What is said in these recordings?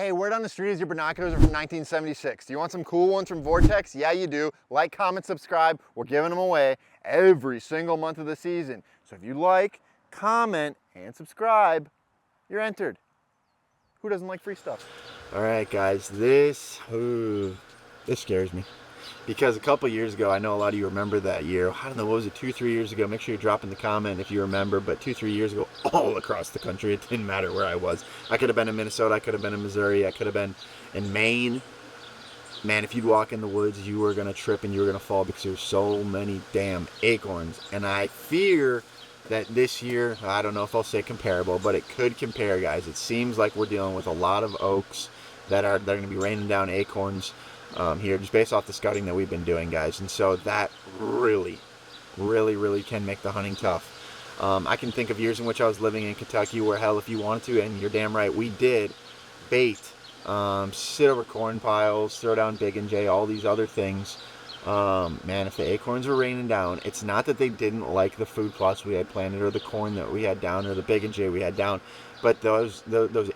Hey, word on the street is your binoculars are from 1976. Do you want some cool ones from Vortex? Yeah, you do. Like, comment, subscribe. We're giving them away every single month of the season. So if you like, comment, and subscribe, you're entered. Who doesn't like free stuff? All right, guys, this scares me. Because a couple years ago, I know a lot of you remember that year. I don't know, what was it, 2-3 years ago? Make sure you drop in the comment if you remember. But 2-3 years ago, all across the country, it didn't matter where I was. I could have been in Minnesota, I could have been in Missouri, I could have been in Maine. Man, if you'd walk in the woods, you were going to trip and you were going to fall because there's so many damn acorns. And I fear that this year, I don't know if I'll say comparable, but it could compare, guys. It seems like we're dealing with a lot of oaks that are going to be raining down acorns here, just based off the scouting that we've been doing, guys. And so that really can make the hunting tough. I can think of years in which I was living in Kentucky where, hell, if you wanted to, and you're damn right, we did bait, sit over corn piles, throw down Big and J, all these other things. Man, if the acorns were raining down, it's not that they didn't like the food plots we had planted or the corn that we had down or the Big and J we had down, but those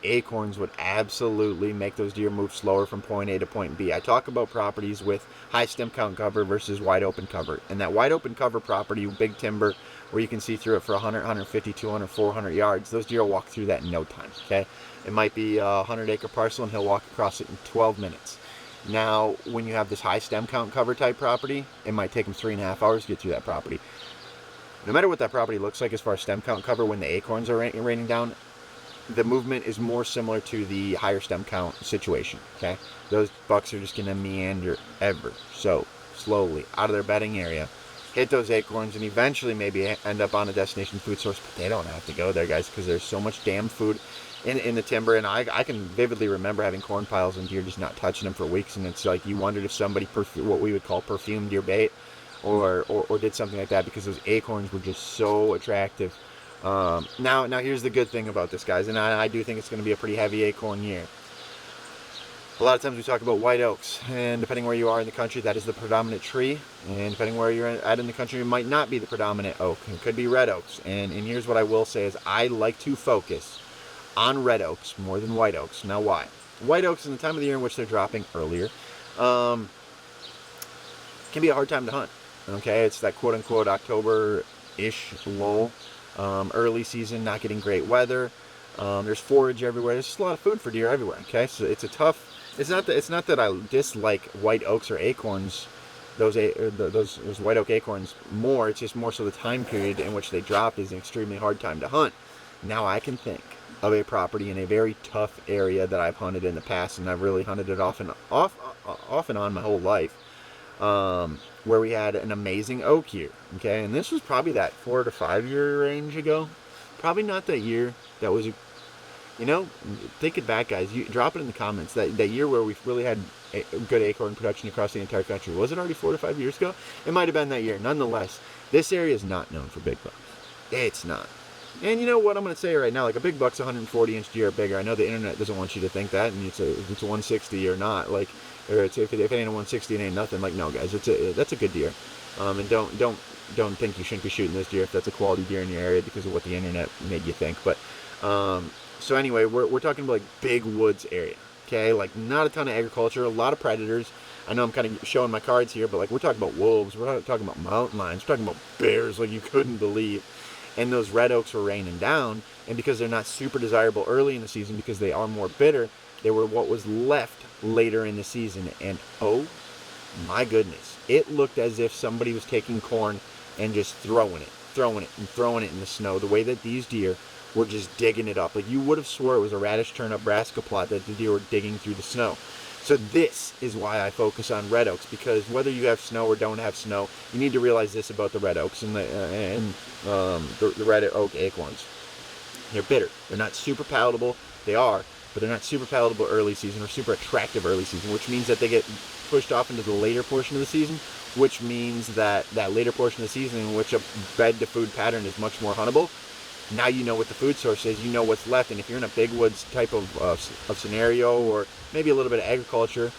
acorns would absolutely make those deer move slower from point A to point B. I talk about properties with high stem count cover versus wide open cover, and that wide open cover property, big timber, where you can see through it for 100, 150, 200, 400 yards, those deer will walk through that in no time, okay? It might be a 100-acre parcel and he'll walk across it in 12 minutes. Now, when you have this high stem count cover type property, it might take them 3.5 hours to get through that property. No matter what that property looks like as far as stem count cover, when the acorns are raining down, the movement is more similar to the higher stem count situation, okay? Those bucks are just going to meander ever so slowly out of their bedding area, hit those acorns, and eventually maybe end up on a destination food source, but they don't have to go there, guys, because there's so much damn food in the timber. And I can vividly remember having corn piles and deer just not touching them for weeks, and it's like you wondered if somebody what we would call perfumed your bait or did something like that, because those acorns were just so attractive. Now here's the good thing about this, guys, and I do think it's going to be a pretty heavy acorn year. A lot of times we talk about white oaks, and depending where you are in the country, that is the predominant tree, and depending where you're at in the country, it might not be the predominant oak. It could be red oaks, and here's what I will say is I like to focus on red oaks more than white oaks. Now, why? White oaks, in the time of the year in which they're dropping earlier, can be a hard time to hunt. Okay, it's that quote-unquote October-ish lull, early season, not getting great weather. There's forage everywhere. There's just a lot of food for deer everywhere. Okay, so it's a tough. It's not that I dislike white oaks or acorns, those white oak acorns more. It's just more so the time period in which they dropped is an extremely hard time to hunt. Now I can think of a property in a very tough area that I've hunted in the past, and I've really hunted it off and on my whole life, where we had an amazing oak year. Okay, and this was probably that 4 to 5 year range ago. Probably not that year. That was, think it back, guys. You drop it in the comments. That year where we really had good acorn production across the entire country. Was it already 4 to 5 years ago? It might have been that year. Nonetheless, this area is not known for big bucks. It's not. And you know what I'm going to say right now? Like, a big buck's 140-inch deer or bigger. I know the internet doesn't want you to think that, and it's a 160 or not. Like, or if it ain't a 160, it ain't nothing. Like, no, guys, that's a good deer. And don't think you shouldn't be shooting this deer if that's a quality deer in your area because of what the internet made you think. But so anyway, we're talking about like big woods area. Okay, like not a ton of agriculture, a lot of predators. I know I'm kind of showing my cards here, but like we're talking about wolves, we're talking about mountain lions, we're talking about bears like you couldn't believe. And those red oaks were raining down, and because they're not super desirable early in the season because they are more bitter, they were what was left later in the season. And oh my goodness, it looked as if somebody was taking corn and just throwing it in the snow. The way that these deer were just digging it up, like you would have swore it was a radish turnip brassica plot that the deer were digging through the snow. So this is why I focus on red oaks, because whether you have snow or don't have snow, you need to realize this about the red oaks and the red oak acorns. They're bitter. They're not super palatable. They are, but they're not super palatable early season or super attractive early season, which means that they get pushed off into the later portion of the season, which means that later portion of the season in which a bed to food pattern is much more huntable. Now you know what the food source is, you know what's left, and if you're in a big woods type of scenario, or maybe a little bit of agriculture,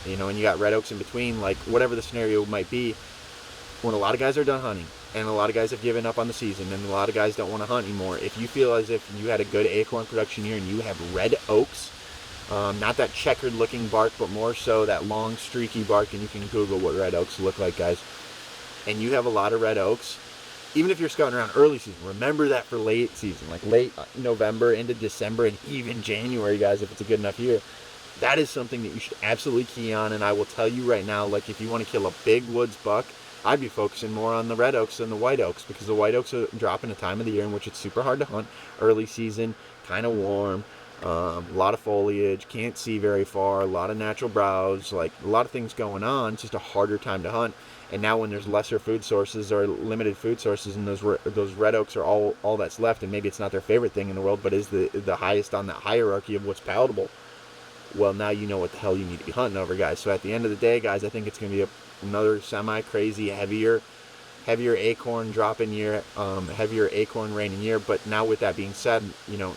and you got red oaks in between, like whatever the scenario might be, when a lot of guys are done hunting, and a lot of guys have given up on the season, and a lot of guys don't want to hunt anymore, if you feel as if you had a good acorn production year and you have red oaks, Not that checkered looking bark, but more so that long streaky bark, and you can Google what red oaks look like, guys. And you have a lot of red oaks. Even if you're scouting around early season, remember that for late season, like late November into December and even January, guys, if it's a good enough year. That is something that you should absolutely key on. And I will tell you right now, like if you want to kill a big woods buck, I'd be focusing more on the red oaks than the white oaks, because the white oaks are dropping a time of the year in which it's super hard to hunt. Early season, kind of warm, a lot of foliage, can't see very far, a lot of natural browse, like a lot of things going on. It's just a harder time to hunt. And now when there's lesser food sources or limited food sources, and those red oaks are all that's left, and maybe it's not their favorite thing in the world, but is the highest on that hierarchy of what's palatable. Well, now you know what the hell you need to be hunting over, guys. So at the end of the day, guys, I think it's going to be another semi-crazy, heavier acorn dropping year, heavier acorn raining year. But now with that being said,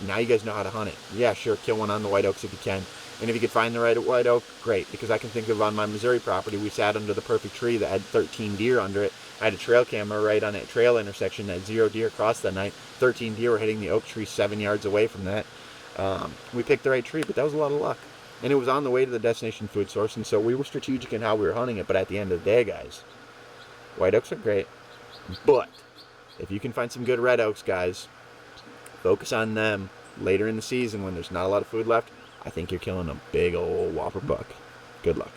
now you guys know how to hunt it. Yeah, sure, kill one on the white oaks if you can. And if you could find the right white oak, great. Because I can think of on my Missouri property, we sat under the perfect tree that had 13 deer under it. I had a trail camera right on that trail intersection that 0 deer crossed that night. 13 deer were hitting the oak tree 7 yards away from that. We picked the right tree, but that was a lot of luck. And it was on the way to the destination food source, and so we were strategic in how we were hunting it. But at the end of the day, guys, white oaks are great. But if you can find some good red oaks, guys, focus on them later in the season when there's not a lot of food left. I think you're killing a big old whopper buck. Good luck.